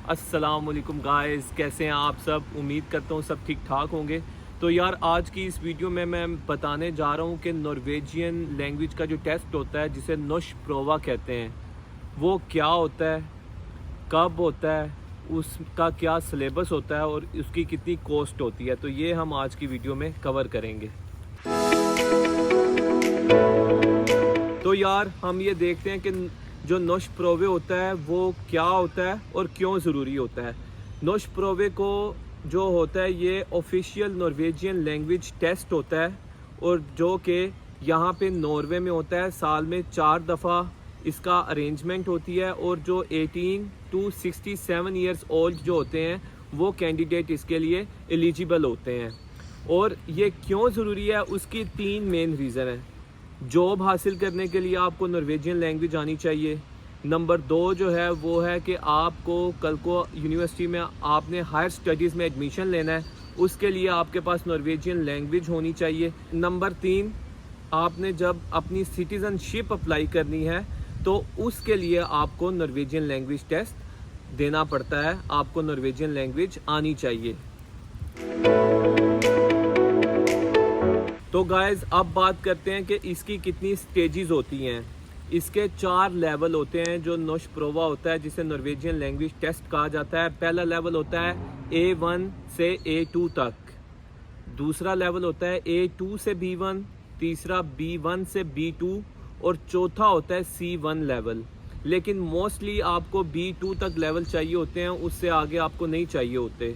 अस्सलाम वालेकुम गाइस, कैसे हैं आप सब। उम्मीद करता हूँ सब ठीक ठाक होंगे। तो यार आज की इस वीडियो में मैं बताने जा रहा हूँ कि नॉर्वेजियन लैंग्वेज का जो टेस्ट होता है जिसे नोशप्रोवा कहते हैं वो क्या होता है, कब होता है, उसका क्या सिलेबस होता है और उसकी कितनी कॉस्ट होती है। तो ये हम आज की वीडियो में कवर करेंगे। तो यार हम ये देखते हैं कि जो नोशप्रोवे होता है वो क्या होता है और क्यों ज़रूरी होता है। नोशप्रोवे को जो होता है ये ऑफिशियल नॉर्वेजियन लैंग्वेज टेस्ट होता है और जो कि यहाँ पे नॉर्वे में होता है। साल में 4 दफ़ा इसका अरेंजमेंट होती है और जो 18 to 67 ईयर्स ओल्ड जो होते हैं वो कैंडिडेट इसके लिए एलिजिबल होते हैं। और ये क्यों ज़रूरी है उसकी 3 मेन रीज़न है। जॉब हासिल करने के लिए आपको नॉर्वेजियन लैंग्वेज आनी चाहिए। नंबर 2 जो है वो है कि आपको कल को यूनिवर्सिटी में आपने हायर स्टडीज़ में एडमिशन लेना है, उसके लिए आपके पास नॉर्वेजियन लैंग्वेज होनी चाहिए। नंबर 3 आपने जब अपनी सिटीज़नशिप अप्लाई करनी है तो उसके लिए आपको नॉर्वेजियन लैंग्वेज टेस्ट देना पड़ता है, आपको नॉर्वेजियन लैंग्वेज आनी चाहिए। तो गाइज़ अब बात करते हैं कि इसकी कितनी स्टेजेस होती हैं। इसके 4 लेवल होते हैं जो नोशप्रोवा होता है जिसे नॉर्वेजियन लैंग्वेज टेस्ट कहा जाता है। पहला लेवल होता है A1 से A2 तक, दूसरा लेवल होता है A2 से B1, तीसरा B1 से B2 और चौथा होता है C1 लेवल। लेकिन मोस्टली आपको B2 तक लेवल चाहिए होते हैं, उससे आगे आपको नहीं चाहिए होते।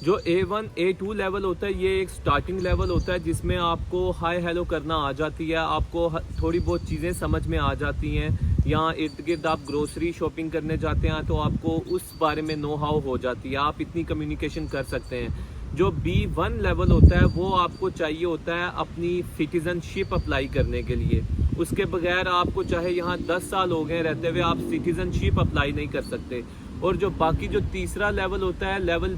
जो A1 A2 लेवल होता है ये एक स्टार्टिंग लेवल होता है जिसमें आपको हाय हेलो करना आ जाती है, आपको थोड़ी बहुत चीज़ें समझ में आ जाती हैं। यहाँ इर्द गिर्द आप ग्रोसरी शॉपिंग करने जाते हैं तो आपको उस बारे में नो हाउ हो जाती है, आप इतनी कम्युनिकेशन कर सकते हैं। जो B1 लेवल होता है वो आपको चाहिए होता है अपनी सिटीज़नशिप अप्लाई करने के लिए। उसके बगैर आपको चाहे यहाँ 10 साल हो गए रहते हुए आप सिटीज़नशिप अप्लाई नहीं कर सकते। और जो बाकी जो तीसरा लेवल होता है लेवल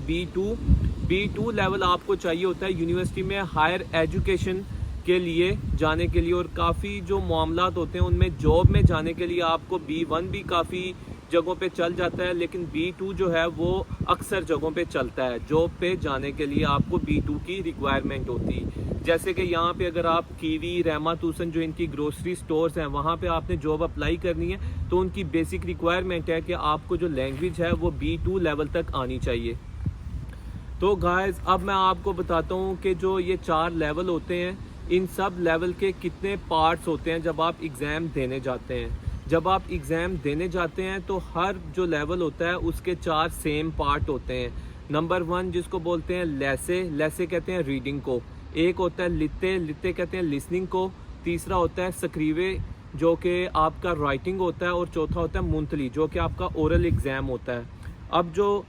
B2 लेवल आपको चाहिए होता है यूनिवर्सिटी में हायर एजुकेशन के लिए जाने के लिए। और काफ़ी जो मामलात होते हैं उनमें जॉब में जाने के लिए आपको B1 भी काफ़ी जगहों पे चल जाता है, लेकिन B2 जो है वो अक्सर जगहों पे चलता है। जॉब पे जाने के लिए आपको B2 की रिक्वायरमेंट होती है। जैसे कि यहाँ पे अगर आप कीवी, रेमा तुसन जो इनकी ग्रोसरी स्टोर्स हैं वहाँ पे आपने जॉब अप्लाई करनी है तो उनकी बेसिक रिक्वायरमेंट है कि आपको जो लैंग्वेज है वो B2 लेवल तक आनी चाहिए। तो गाइस अब मैं आपको बताता हूँ कि जो ये 4 लेवल होते हैं इन सब लेवल के कितने पार्ट्स होते हैं जब आप एग्ज़ाम देने जाते हैं। जब आप एग्ज़ाम देने जाते हैं तो हर जो लेवल होता है उसके 4 सेम पार्ट होते हैं। नंबर 1 जिसको बोलते हैं लेसे कहते हैं रीडिंग को, एक होता है लिते कहते हैं लिसनिंग को, तीसरा होता है स्क्रीवे जो कि आपका राइटिंग होता है और चौथा होता है मुंतली जो कि आपका ओरल एग्ज़ाम होता है। अब जो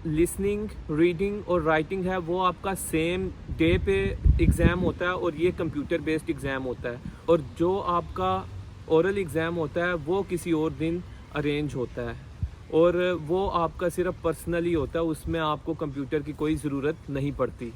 लिसनिंग, रीडिंग और राइटिंग है वो आपका सेम डे पे एग्ज़ाम होता है और ये कंप्यूटर बेस्ड एग्ज़ाम होता है। और जो आपका ओरल एग्ज़ाम होता है वो किसी और दिन अरेंज होता है और वो आपका सिर्फ पर्सनली होता है, उसमें आपको कंप्यूटर की कोई ज़रूरत नहीं पड़ती।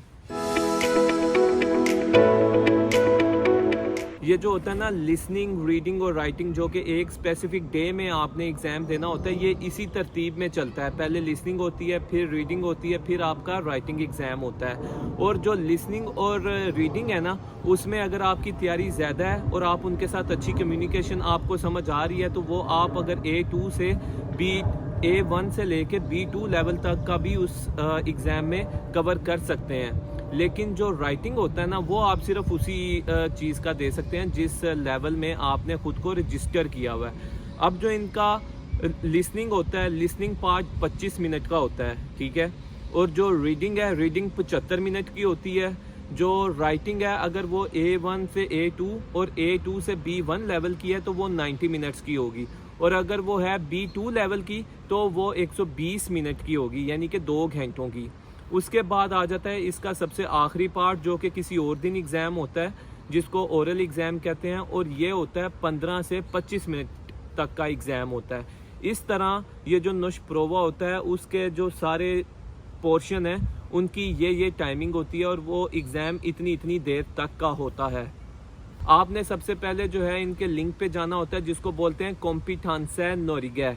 ये जो होता है ना लिसनिंग, रीडिंग और राइटिंग जो कि एक स्पेसिफिक डे में आपने एग्ज़ाम देना होता है, ये इसी तरतीब में चलता है। पहले लिसनिंग होती है, फिर रीडिंग होती है, फिर आपका राइटिंग एग्ज़ाम होता है। और जो लिसनिंग और रीडिंग है ना उसमें अगर आपकी तैयारी ज़्यादा है और आप उनके साथ अच्छी कम्युनिकेशन आपको समझ आ रही है तो वो आप अगर A2 से A1 से लेके B2 लेवल तक का भी उस एग्ज़ाम में कवर कर सकते हैं। लेकिन जो राइटिंग होता है ना वो आप सिर्फ उसी चीज़ का दे सकते हैं जिस लेवल में आपने ख़ुद को रजिस्टर किया हुआ है। अब जो इनका लिसनिंग होता है, लिसनिंग पार्ट 25 मिनट का होता है, ठीक है। और जो रीडिंग है, रीडिंग 75 मिनट की होती है। जो राइटिंग है अगर वो A1 से A2 और A2 से B1 लेवल की है तो वो 90 मिनट्स की होगी। और अगर वो है B2 लेवल की तो वो 120 मिनट की होगी, यानी कि 2 घंटों की। उसके बाद आ जाता है इसका सबसे आखिरी पार्ट जो कि किसी और दिन एग्ज़ाम होता है जिसको ओरल एग्ज़ाम कहते हैं और ये होता है 15 से 25 मिनट तक का एग्ज़ाम होता है। इस तरह ये जो नोशप्रोवा होता है उसके जो सारे पोर्शन है उनकी ये टाइमिंग होती है और वो एग्ज़ाम इतनी देर तक का होता है। आपने सबसे पहले जो है इनके लिंक पे जाना होता है जिसको बोलते हैं कॉम्पिटेंसे नॉर्गे।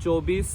24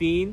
3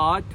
8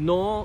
9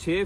6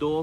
2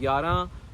11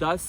10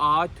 8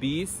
20